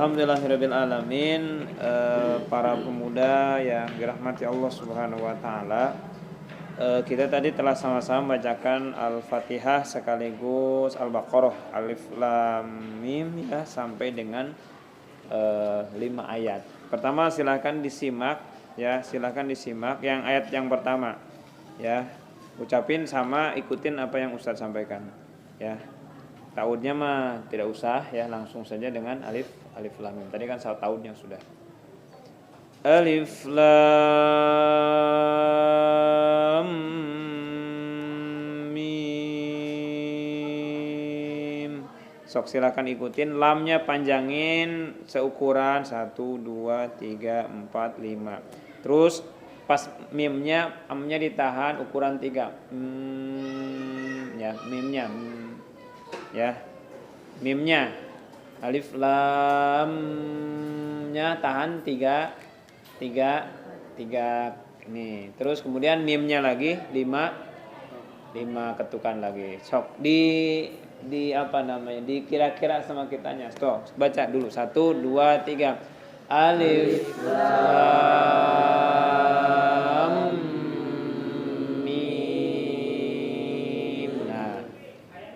Alhamdulillahirabbil alamin. Para pemuda yang dirahmati Allah Subhanahu wa taala, kita tadi telah sama-sama bacakan Al-Fatihah sekaligus Al-Baqarah, Alif Lam Mim ya, sampai dengan 5 ayat. Pertama silakan disimak ya, silakan disimak yang ayat yang pertama ya. Ucapin sama ikutin apa yang Ustadz sampaikan ya. Taudnya mah tidak usah ya, langsung saja dengan alif lam mim. Tadi kan taudnya sudah. Alif lam mim. Sok silakan ikutin, lamnya panjangin seukuran 1 2 3 4 5. Terus pas mimnya amnya ditahan ukuran 3. Ya, mimnya ya, mimnya alif lamnya tahan 3 ini. Terus kemudian mimnya lagi 5 ketukan lagi. Sok di apa namanya, dikira-kira sama kitanya. Stop, baca dulu 1 2 3. Alif lam mim. Nah,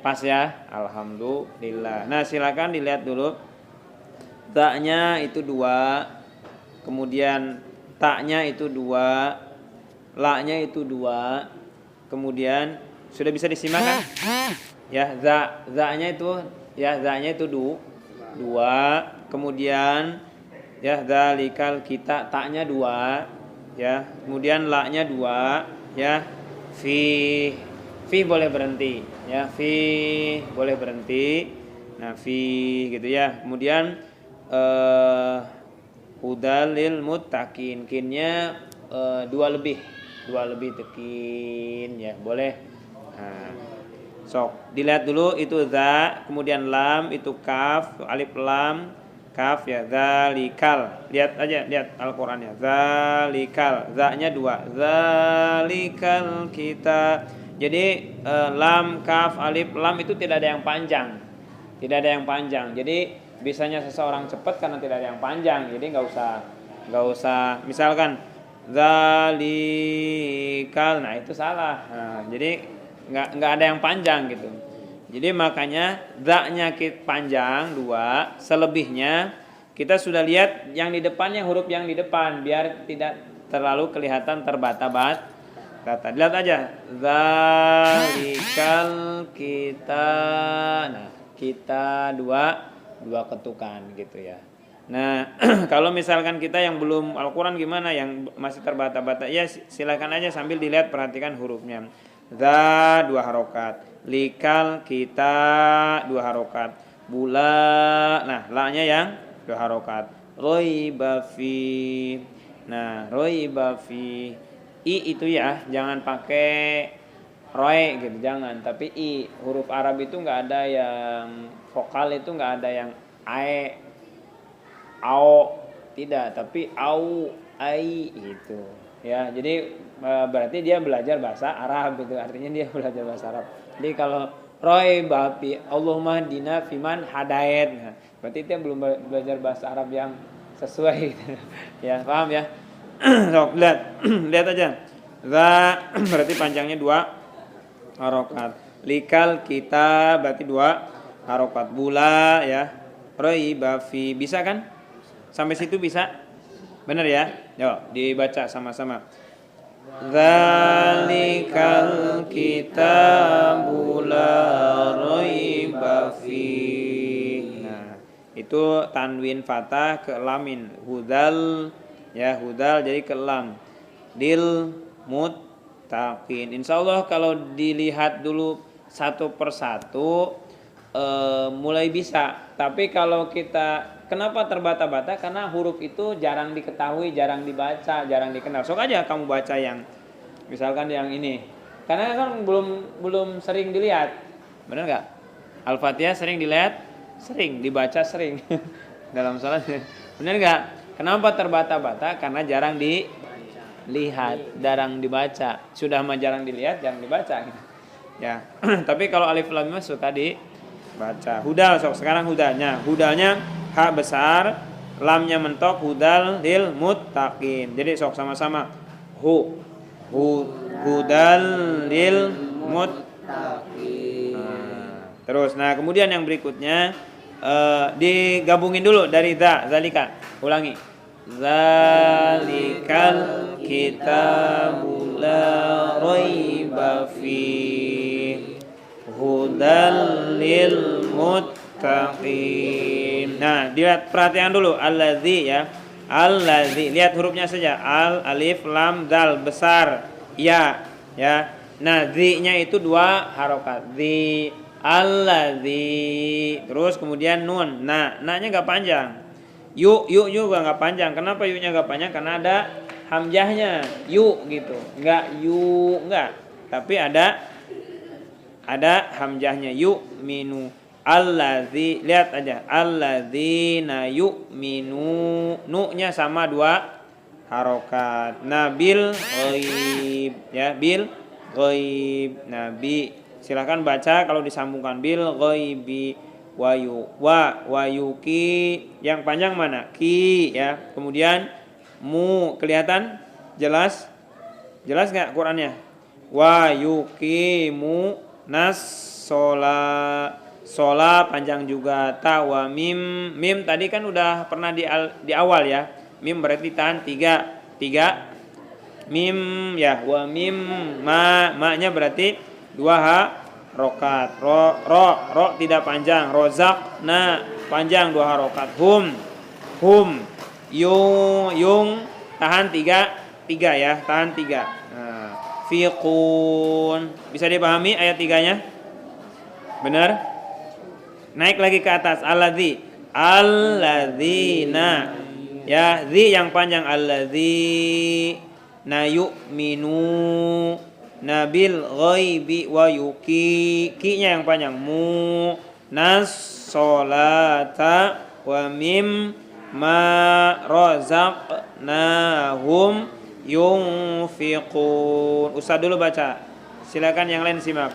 pas ya, alhamdulillah. Nah, silakan dilihat dulu. Ta-nya itu 2, kemudian ta-nya itu 2, la-nya itu 2, kemudian sudah bisa disimak kan? Ya, za-nya itu ya, za-nya itu 2, kemudian ya, zalikal kita, ta-nya 2 ya, kemudian la-nya 2 ya, fi boleh berhenti ya, fi boleh berhenti. Nah, fi gitu ya. Kemudian hudalil muttaqin, kinnya 2 lebih tekin ya, boleh. Nah, sok dilihat dulu itu za, kemudian lam itu kaf, alif lam kaf ya, zalikal. Lihat aja, lihat Al-Qur'annya. Zalikal, za-nya 2. Zalikal kita. Jadi lam, kaf, alif, lam itu tidak ada yang panjang. Tidak ada yang panjang. Jadi bisanya seseorang cepat karena tidak ada yang panjang. Jadi enggak usah misalkan zalikal. Nah, itu salah. Nah, jadi enggak ada yang panjang gitu. Jadi makanya za-nya panjang 2, selebihnya kita sudah lihat yang di depannya, huruf yang di depan biar tidak terlalu kelihatan terbata-bata. Lihat aja, zalikal kita. Nah, kita 2 ketukan gitu ya. Nah, kalau misalkan kita yang belum Al-Qur'an gimana, yang masih terbata-bata, ya silakan aja sambil dilihat, perhatikan hurufnya. Za 2 harokat, likal kita 2 harokat, bula, nah la-nya yang 2 harokat, roiba fi. Nah, roiba fi, i itu ya, jangan pakai roe gitu, jangan, tapi i. Huruf Arab itu nggak ada yang vokal, itu nggak ada yang ae, ao, tidak, tapi au, ai itu ya. Jadi berarti dia belajar bahasa Arab gitu, artinya dia belajar bahasa Arab. Jadi kalau roe bapi Allahumma dina fiman hadait, nah, berarti dia belum belajar bahasa Arab yang sesuai gitu. Ya, paham ya? So, lihat aja. Za berarti panjangnya 2 harokat. Likal kita berarti 2 harokat. Bula ya. Roiba fi, bisa kan? Sampai situ bisa? Benar ya? Yuk dibaca sama-sama. Zalikal kitabu la roiba fi. Nah, itu tanwin fathah ke lamin, hudal ya, hudal jadi ke lam. Dil muttaqin. Insyaallah kalau dilihat dulu satu persatu mulai bisa. Tapi kalau kita, kenapa terbata-bata? Karena huruf itu jarang diketahui, jarang dibaca, jarang dikenal. Sok aja kamu baca yang misalkan yang ini, karena kan belum sering dilihat. Benar nggak? Al-Fatihah sering dilihat, sering dibaca, sering dalam salat. Benar nggak? Kenapa terbata-bata? Karena jarang dilihat, jarang dibaca. Sudah mah jarang dilihat, jarang dibaca ya. Tapi kalau alif lam mim suka dibaca. Hudal, sok sekarang hudalnya ha besar, lamnya mentok, hudal lil muttaqin. Jadi sok sama-sama. Hudal lil muttaqin. Terus kemudian yang berikutnya digabungin dulu dari zalika. Ulangi. Zalikal kitabul la raiba fi hudal lil muttaqin. Nah, dilihat perhatian dulu allazi ya. Allazi, lihat hurufnya saja. Al, alif, lam, dal besar ya. Nah, zi-nya itu 2 harokat. Zi, allazi. Terus kemudian nun. Nah, na-nya enggak panjang. Yu juga nggak panjang. Kenapa yu-nya nggak panjang? Karena ada hamzahnya. Yu gitu. Nggak yu, nggak. Tapi ada hamzahnya. Yu minu. Allazi, lihat aja. Allazina yu'minu. Nu-nya sama 2 harokat. Nabil ghaib ya, bil ghaib. Nabi. Silakan baca kalau disambungkan bil ghaibi. Wayuki yang panjang mana? Ki ya. Kemudian mu kelihatan jelas nggak Qurannya? Wayuki mu sola panjang juga. Ta wa mim tadi kan udah pernah di awal ya. Mim berarti tahan 3 mim ya. Wa mim ma-nya berarti 2 rokat. Ro tidak panjang. Rozak na panjang 2 harokat. Hum yung tahan 3 ya, tahan 3. Nah, fiqun bisa dipahami ayat 3-nya? Benar? Naik lagi ke atas. Alladzina ya, zi yang panjang. Alladzi na yu'minu nabil ghaibi wa yuki, ki-nya yang panjang. Mu nasolata wa mim ma razaqnahum yunfiqun. Ustaz dulu baca. Silakan yang lain simak.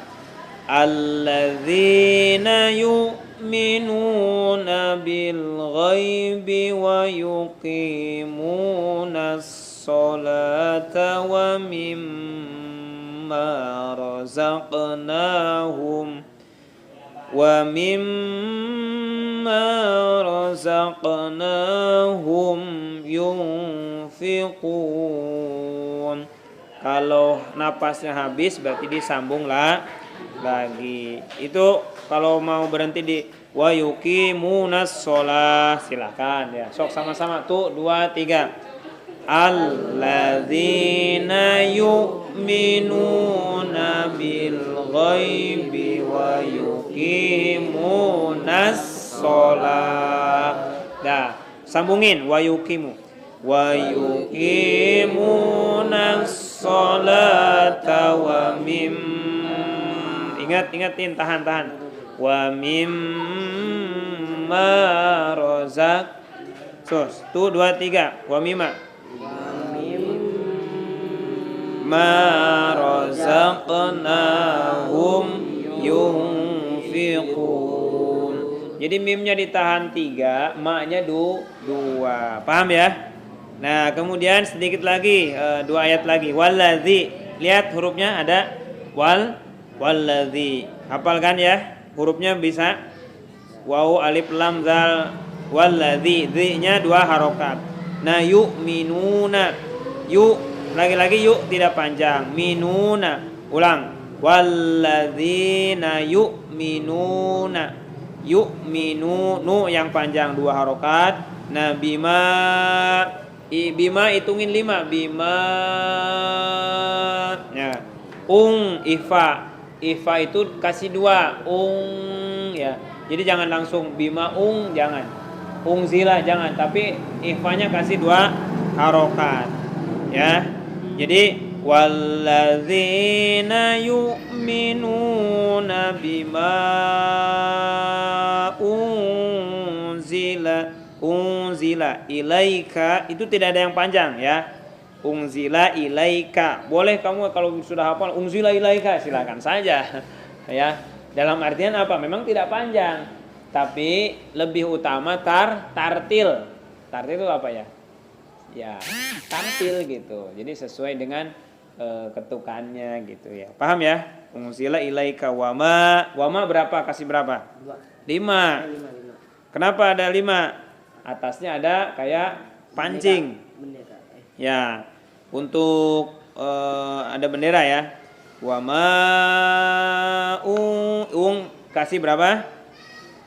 Alladzina yu'minuna bil ghaibi wa yuqimunas solata wa mimma razaqnahum yunfiqun. Kalau napasnya habis berarti disambung lagi. Itu kalau mau berhenti di wa yuqimunas shalah silakan ya. Sok sama-sama tuh 2 3. Alladzina yu'minuna bil ghaibi wa yuqimunas shalah. Dah, sambungin wa yuqimunas sholata wa ingatin tahan wa mimma razaq tuh 2 3 wa mimma ma razaqnahum yunfiqun. Jadi mimnya ditahan 3, ma-nya 2. Paham ya? Nah, kemudian sedikit lagi 2 ayat lagi. Wallazi, lihat hurufnya ada wallazi. Hafalkan ya. Hurufnya bisa waw, alif, lam, zal. Wallazi, zi-nya 2 harokat. Nah, yu'minuna. Lagi-lagi yuk tidak panjang. Minuna. Ulang. Walladzina yu'minuna. Yu'minu, nu yang panjang 2 harokat. Nah, bima hitungin 5. Bima ya. Ifa itu kasih 2. Ya. Jadi jangan langsung bima jangan. Zila jangan, tapi ifanya kasih 2 harokat. Ya. Jadi walladzina yu'minuna bima unzila ilaika, itu tidak ada yang panjang ya. Unzila ilaika. Boleh kamu kalau sudah hafal unzila ilaika silakan saja. Ya. Dalam artian apa? Memang tidak panjang. Tapi lebih utama tartil. Tartil itu apa ya? Ya, tartil gitu. Jadi sesuai dengan ketukannya gitu ya. Paham ya? Unzila ilaika wama berapa? Kasih berapa? 5. Kenapa ada 5? Atasnya ada kayak pancing. Ya, untuk ada bendera ya. Wama kasih berapa?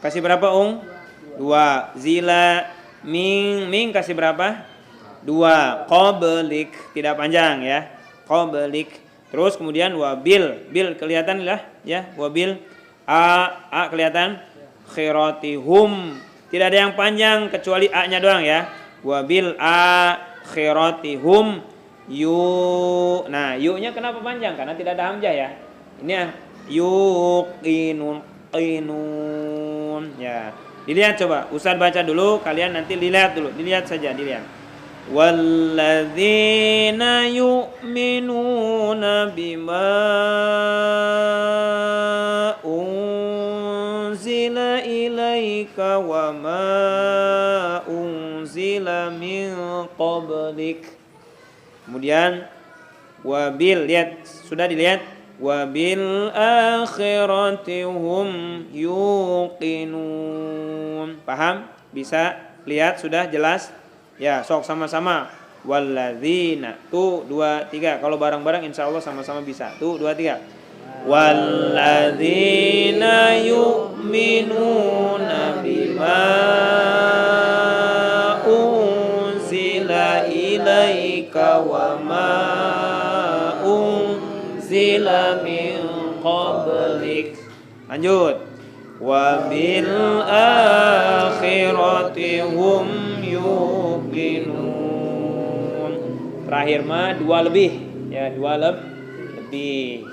Kasih berapa ung? 2. Zila ming kasih berapa? 2. Qablik tidak panjang ya. Qablik. Terus kemudian wabil, bil kelihatan lah ya. Wabil a kelihatan. Khiratihum tidak ada yang panjang kecuali a-nya doang ya. Wabil akhiratihum yu. Nah, yu-nya kenapa panjang? Karena tidak ada hamzah ya. Ini ya yuqinun ya. Dilihat coba. Ustaz baca dulu, kalian nanti dilihat dulu. Dilihat saja, dilihat. Walladzina yu'minuna bima unzila ilaika wa ma unzila min qablik. Kemudian wabil, lihat, sudah dilihat. Wabil akhirati hum yuqinun. Paham? Bisa lihat sudah jelas? Ya, sok sama-sama. Walladzina. Tuh 2 3. Kalau bareng-bareng insyaallah sama-sama bisa. Tuh 2 3. Walladzina yu'minuna bima unzila ilaika wa ma unzila min qablik. Lanjut. Wa bil akhirati hum yuqinun. Terakhir mah 2 lebih ya, 2 lebih.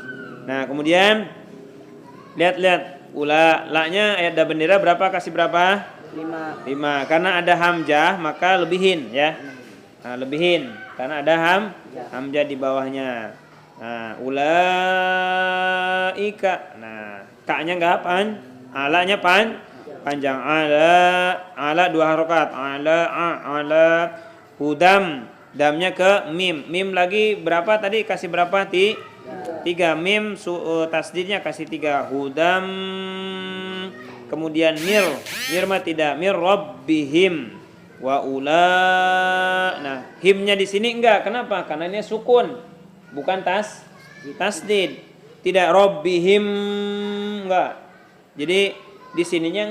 Nah, kemudian lihat la-nya ada bendera berapa, kasih berapa? 5. Karena ada hamzah maka lebihin ya. Nah, lebihin karena ada hamzah di bawahnya. Nah, ulaika. Nah, ka-nya enggak ala-nya panjang. Ala 2 harokat. Ala hudam, damnya ke mim. Mim lagi berapa tadi? Kasih berapa? 3. Mim tasdidnya kasih 3. Hudam. Kemudian mir mah tidak. Mir rabbihim wa ula. Nah, himnya di sini enggak. Kenapa? Karena ini sukun, bukan tasdid. Tidak rabbihim, enggak. Jadi di sininya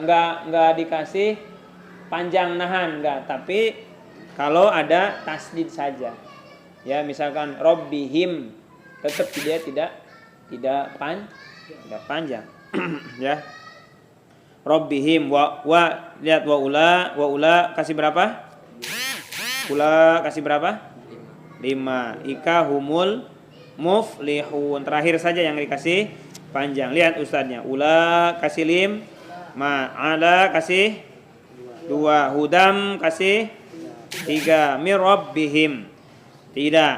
enggak dikasih panjang nahan, enggak. Tapi kalau ada tasdid saja. Ya, misalkan rabbihim, tetap dia tidak panjang. Ya. Rabbihim wa lihat wa ula kasih berapa? Ula kasih berapa? 5. Ika humul muflihun. Terakhir saja yang dikasih panjang. Lihat ustadznya. Ula kasih 5. Ala kasih 2. Hudam kasih 3. Mir rabbihim. Tidak.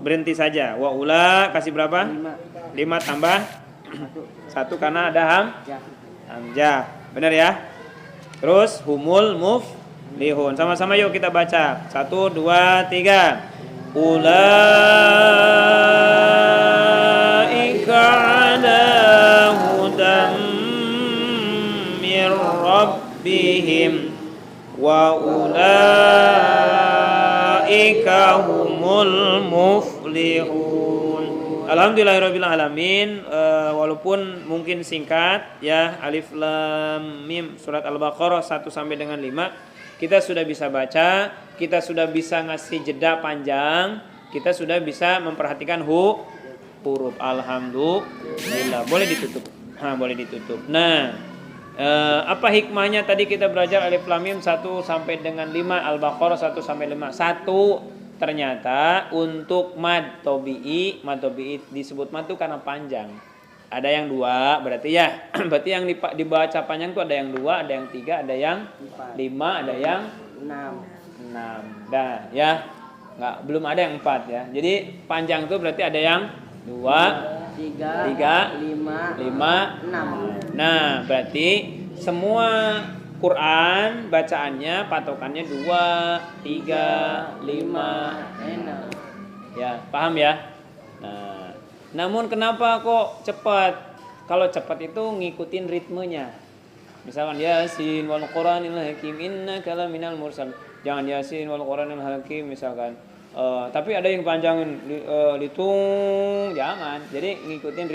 Berhenti saja. Wa ula kasih berapa? 5 tambah 1 karena ada hamzah. Benar ya? Terus humul muflihun. Sama-sama yuk kita baca. 1 2 3. Ulaika ala hudam mir rabbihim wa ulaika humul muflihun. Alhamdulillahirabbil alamin. Walaupun mungkin singkat ya, alif lam mim surat Al-Baqarah 1 sampai dengan 5 kita sudah bisa baca, kita sudah bisa ngasih jeda panjang, kita sudah bisa memperhatikan huruf. Alhamdulillah. Boleh ditutup. Boleh ditutup. Nah, apa hikmahnya tadi kita belajar alif lam mim 1 sampai dengan 5, Al-Baqarah 1 sampai 5. 1, ternyata untuk mad tobi'i disebut mad itu karena panjang. Ada yang 2, berarti ya, berarti yang dibaca panjang itu ada yang 2, ada yang 3, ada yang 5, ada yang 6. Dah ya. Belum ada yang 4 ya. Jadi panjang itu berarti ada yang 2, 3, 5, 6. Nah, berarti semua Quran bacaannya patokannya 2, 3, 5. Ya, paham ya? Nah, namun kenapa kok cepat? Kalau cepat itu ngikutin ritmenya. Misalkan Yasin wal Qur'anil Hakim innaka laminal mursal. Jangan Yasin wal Qur'anil Hakim misalkan. Tapi ada yang panjangin litung, jangan. Jadi ngikutin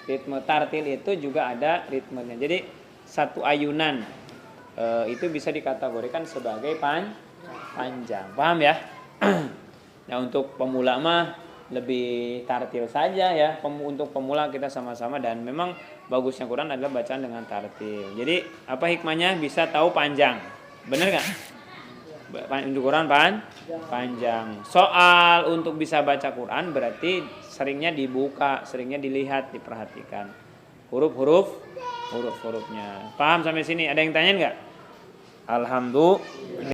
ritme tartil itu juga ada ritmenya. Jadi satu ayunan itu bisa dikategorikan sebagai panjang. Paham ya? Nah, untuk pemula mah lebih tartil saja ya. Untuk pemula kita sama-sama, dan memang bagusnya Quran adalah bacaan dengan tartil. Jadi apa hikmahnya? Bisa tahu panjang. Benar nggak? Untuk Quran panjang. Soal untuk bisa baca Quran berarti seringnya dibuka, seringnya dilihat, diperhatikan huruf-hurufnya. Paham sampai sini? Ada yang tanya nggak? Alhamdulillah.